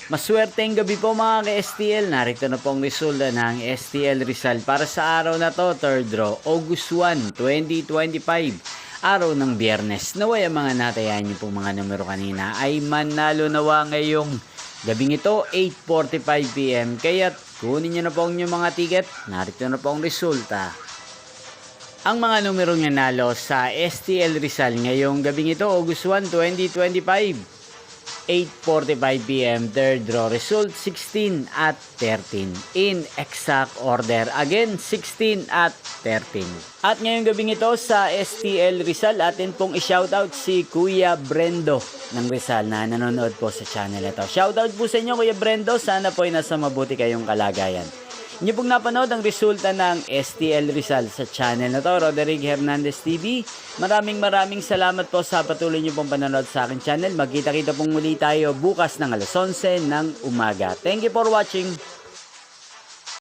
Maswerteng gabi po mga ka-STL. Narito na po ang resulta ng STL Rizal para sa araw na to, third draw, August 1, 2025. Araw ng Biyernes. Naway ang mga natayan niyo pong mga numero kanina ay manalo nawa ngayong gabing ito, 8:45 PM. Kaya kunin niyo na po ang inyong mga ticket. Narito na po ang resulta. Ang mga numerong nanalo sa STL Rizal ngayong gabing ito, August 1, 2025. 8:45 PM, third draw, result 16 at 13 in exact order, again 16 at 13. At ngayong gabing ito sa STL Rizal, atin pong i-shoutout si Kuya Brendo ng Rizal na nanonood po sa channel ito. Shoutout po sa inyo Kuya Brendo, sana po ay nasa mabuti kayong kalagayan. Inyo pong napanood ang resulta ng STL Rizal sa channel na to, Roderick Hernandez TV. Maraming salamat po sa patuloy nyo pong panonood sa aking channel. Magkita-kita pong muli tayo bukas ng alas 11 ng umaga. Thank you for watching.